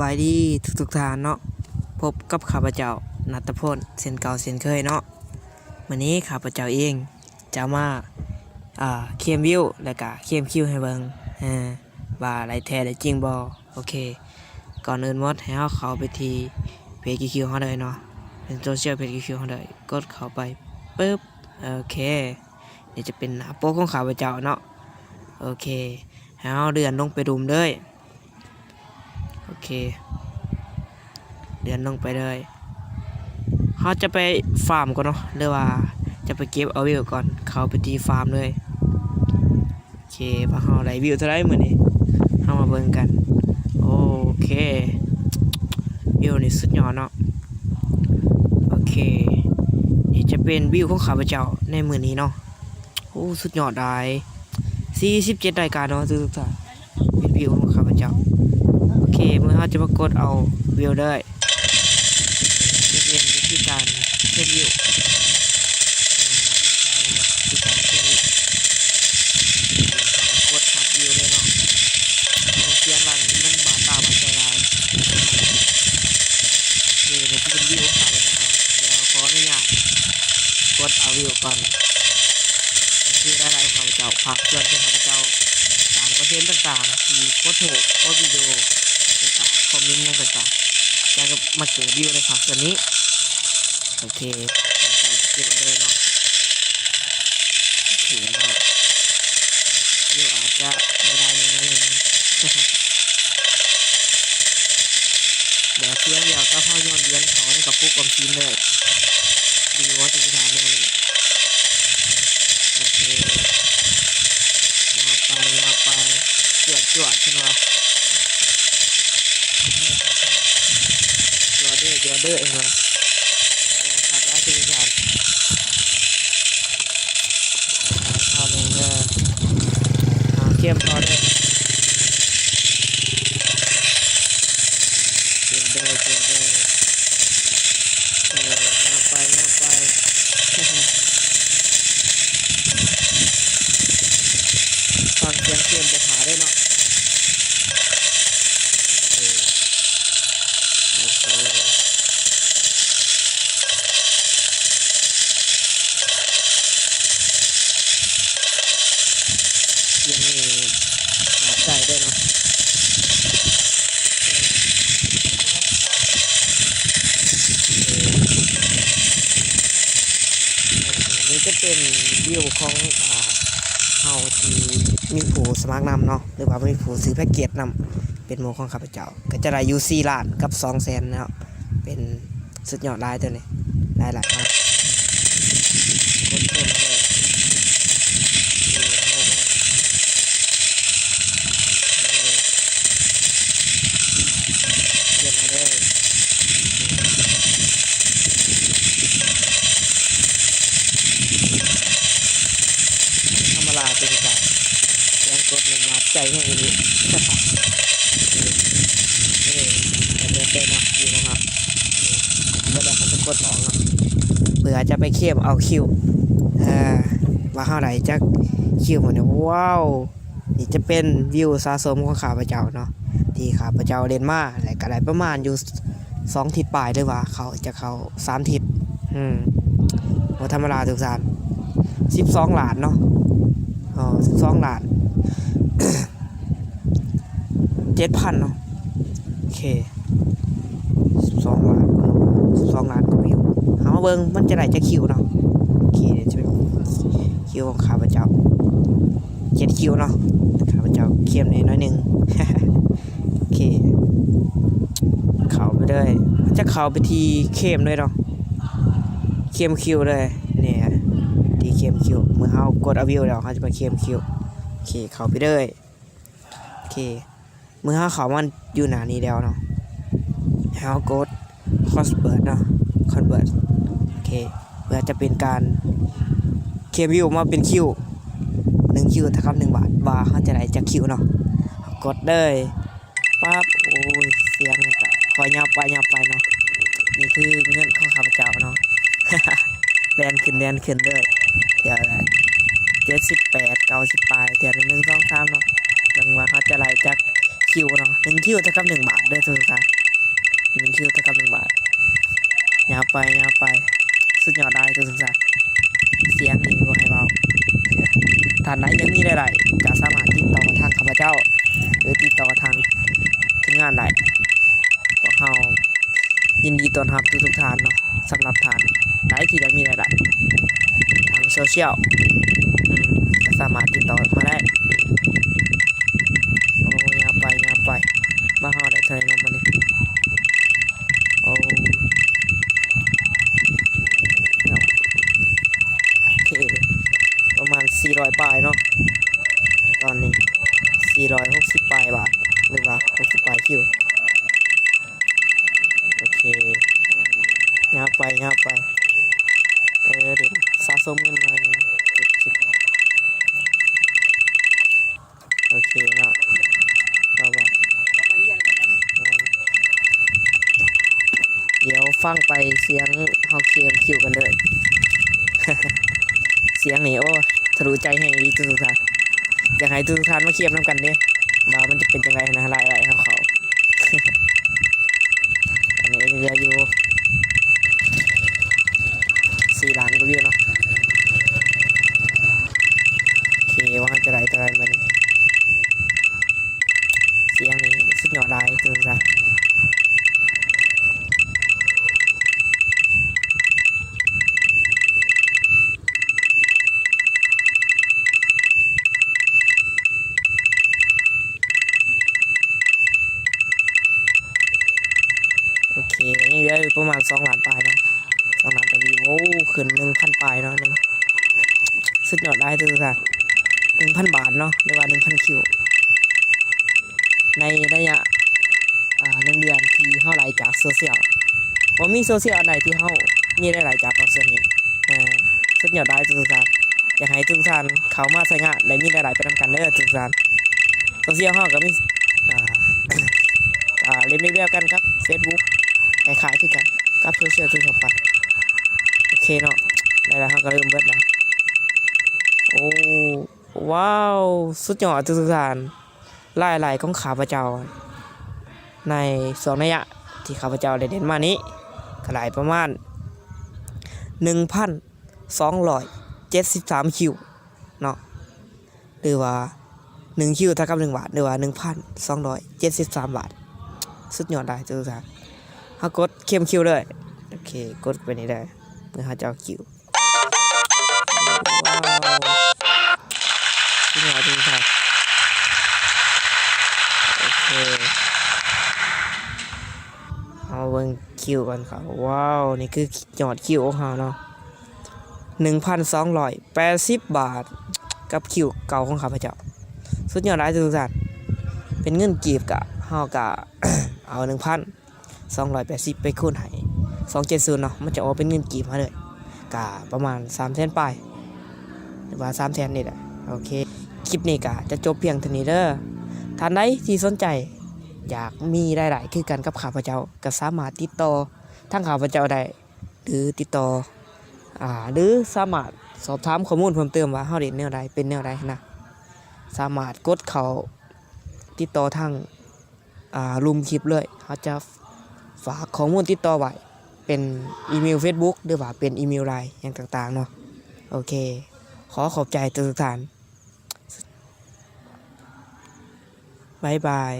บายดีทุกท่านเนาะพบกับข้าพเจ้าณัฐพลเส้นเก่าเส้นเคยเนาะวันนี้ข้าพเจ้าเองจะมาเคลมวิวและก็เคลมคิวให้เบิ่งว่าอะไรแท้ได้จริงบ่โอเคก่อนอื่นหมดให้เราเข้าไปที่เพจคิวเฮาเลยเนาะเป็นโซเชียลเพจคิวเฮาเลยกดเข้าไปปึ๊บโอเคนี่จะเป็นหน้าปกของข้าพเจ้าเนาะโอเคให้เราเลื่อนลงไปดูเลยโอเคเดินลงไปเลยเขาจะไปฟาร์มก่อนเนาะหรือว่าจะไปเก็บเอาวิวก่อนเขาไปที่ฟาร์มเลยโอเคพอเขาได้วิวเท่าไรเหมือนนี้เขามาเบิ่งกันโอเควิวนี่สุดยอดเนาะโอเคนี่จะเป็นวิวของข้าพเจ้าในมือนี้เนาะโอ้สุดยอดได้47รายการเนาะทุกท่านเป็นวิวของข้าพเจ้าโอเคเมื่อเขาจะมากดเอาวิวได้จะเป็นวิธีการเช็ควิววิธีการเช็ควิวกดขับวิวเลยเนาะเสียงหลังมันบาดตาบาดใจร้ายนี่เป็นที่เป็นวิวของข้าพเจ้าแล้วขออนุญาตกดเอาวิวก่อนที่ได้ของข้าพเจ้าพักส่วนที่ข้าพเจ้าสร้างคอนเทนต์ต่างๆที่โพสต์โพสต์วิดีโอต่างๆคอมเมนต์ต่างๆจะมาเก็บวิวในพักส่วนนี้โอเคใส่เก็บเลยเนาะโอเคเนาะวิวอาจจะไม่ได้ในนั้นเองเดี๋ยวเสียงเดี๋ยวก็เข้าย้อนเวียนเขาในกับปุ๊กความซีนเลยดีว่าจะทำแนวนี้โอเคมาไปจวดใช่ไหมจวดเด้อเองนะโอ้ขาดแล้วทุกท่านทำเองเลยเข้มต่อเลยจวดเด้อมาไปฟังเสียงเข้มไปหาได้เนาะโอเคเสียงนี่หาใจได้เนาะนี่จะเป็นวิวของเฮาที่มีผู้สมัครนำเนาะหรือว่ามีผู้ซื้อแพ็กเกจนำเป็นโมของข้าพเจ้าก็จะได้อยู่4 ล้านกับ200,000เนาะเป็นสุดยอดรายตัวนี้ได้หลายครับกดเพิ่มเลยเปลี่ยนมาเลยธรรมดาเป็นการเสียงกดหนึ่งมาใจให้ดีนี่เดินไปเนาะอยู่นะครับก็ได้เขาจะกดออกเนาะเผื่อจะไปเคียบเอาคิวว่าเท่าไหร่จะคิวหมดเนี่ยว้าวนี่จะเป็นวิวสะสมของข้าพเจ้าเนาะที่ข้าพเจ้าเล่นมาและก็ได้ประมาณอยู่2 ทิศปลายด้วยว่าเขาจะเข้า3 ทิศว่าธรรมดาทุกท่าน12 ล้านเนาะ12 ล้าน 7,000เนาะโอเค12 ล้านก็วิวเอามาเบิ่งมันจะได้จะคิวเนาะโอเคเดี๋ยวจะเป็นคิวของข้าพเจ้า7 คิวเนาะข้าพเจ้าเข้มน้อยนึง โอเคเข้าไปเลยจะเข้าไปที่เข้มเลยเนาะเข้มคิวเลยเนี่ยที่เข้มคิวเมื่อเขากดเอาวิวแล้วเขาจะมาเข้มคิวโอเคเข้าไปเลยโอเคเมื่อเขามันอยู่หนานี้แล้วเนาะเขากดคอนเวิร์ตเนาะคอนเวิร์ตโอเคเพื่อจะเป็นการเคลมวิวมาเป็นคิว1 คิวเท่ากับ1 บาทว่าเขาจะได้จากคิวเนาะกดเลยปั๊บโอ้ยเสียงก็คอยยับไปเนาะนี่คือเงินของข้าพเจ้าเนาะ แดนขึ้นเลยเดี๋ยว78 90ปลายเดี๋ยว1 2 3เนาะดังว่าเขาจะไล่จาก คิวเนาะ1คิวเท่ากับ1บาทเด้อทุกท่าน1คิวเท่ากับ1บาทยาวไปสุดยอดได้ทุกท่านเสียงนี่บ่ให้เบาท่านไหนยังมีได้ก็สามารถติดต่อทางข้าพเจ้าหรือติดต่อทางทีมงานได้พวกเรายินดีต้อนรับทุกท่านเนาะสำหรับท่านไหนที่อยากมีรายได้ทางโซเชียลก็สามารถติดต่อมาได้โอ้ยาวไปมาเฮาได้เท่าไหร่เนาะมื้อนี้โอ้โอเคประมาณ400ปลายเนาะตอนนี้460ปลายบาทหรือว่า60ปลายคิวโอเคยาวไปเดี๋ยวสะสมเงินหน่อยหนึงปิดคลิปโอเคเนาะเอาบ่เดี๋ยวฟังไปเสียงเฮาเคมคิวกันเลย เสียงนี่โอ้ทะลุใจแห่งดีทุกท่านอยากให้ทุกท่านมาเคียมน้ำกันเด้ว่ามันจะเป็นยังไงนะรายของเขา อันนี้ยังเหลืออยู่4 ล้านกว่าวิวเนาะโอเคว่าจะไรมันเสียงนี่สุดยอดได้ทุกท่านโอเคยังเหลืออยู่ประมาณ2 ล้านปลายเนาะ2 ล้านปลายวิวโอ้ขึ้น 1,000ปลายเนาะสุดยอดได้ทุกท่าน1,000 บาทเนาะหรือว่า1,000คิวในระยะ1 เดือนที่เฮาไล่จากโซเชียลบ่มีโซเชียลอันใดที่เฮามีได้หลายจากส่วนนี้สุดยอดได้ทุกท่านอยากให้ทุกท่านเข้ามาใช้งานและมีหลายๆไปนำกันเด้อทุกท่านโซเชียลเฮาก็มีอ่าเล่นเดียวกันครับ Facebook คล้ายๆคือกันกับโซเชียลทั่วไปโอเคเนาะได้แล้วเฮาก็เริ่มเบิดแล้วโอ้ว้าวสุดยอดทุกท่านรายๆของข้าพเจ้าใน2 ระยะที่ข้าพเจ้าได้เด่นมานี้ก็หลายประมาณ 1,273 คิวเนาะหรือว่า1คิวเท่ากับ1บาทหรือว่า 1,273 บาทสุดยอดได้ทุกท่านเฮากดเข้มคิวเลยโอเคกดไปนี่ได้เมื่อเฮาจะเอาคิวว้าวสุดยอดทุกท่านโอเคเอาเบิ่งคิวก่อนครับว้าวนี่คือยอดคิวของเฮาเนาะ 1,280 บาทกับคิวเก่าของข้าพเจ้าสุดยอดหลายทุกท่านเป็นเงินกีบกะเฮากะ เอา 1,280 ไปคูณให้270เนาะมันจะออกเป็นเงินกีบมาเลยกะประมาณ300,000ปลายหรือว่า300,000นี่แหละโอเคคลิปนี้กะจะจบเพียงเท่านี้เด้อท่านใดที่สนใจอยากมีรายได้คือกันกับข้าพเจ้าก็สามารถติดต่อทางข้าพเจ้าได้หรือติดต่อหรือสามารถสอบถามข้อมูลเพิ่มเติมว่าเฮาเล่นแนวใดเป็นแนวใดนะสามารถกดเข้าติดต่อทางรูมคลิปเลยเขาจะฝากข้อมูลติดต่อไว้เป็นอีเมล Facebook หรือว่าเป็นอีเมลไลน์อย่างต่างๆเนาะโอเคขอบใจทุกท่านบ๊ายบาย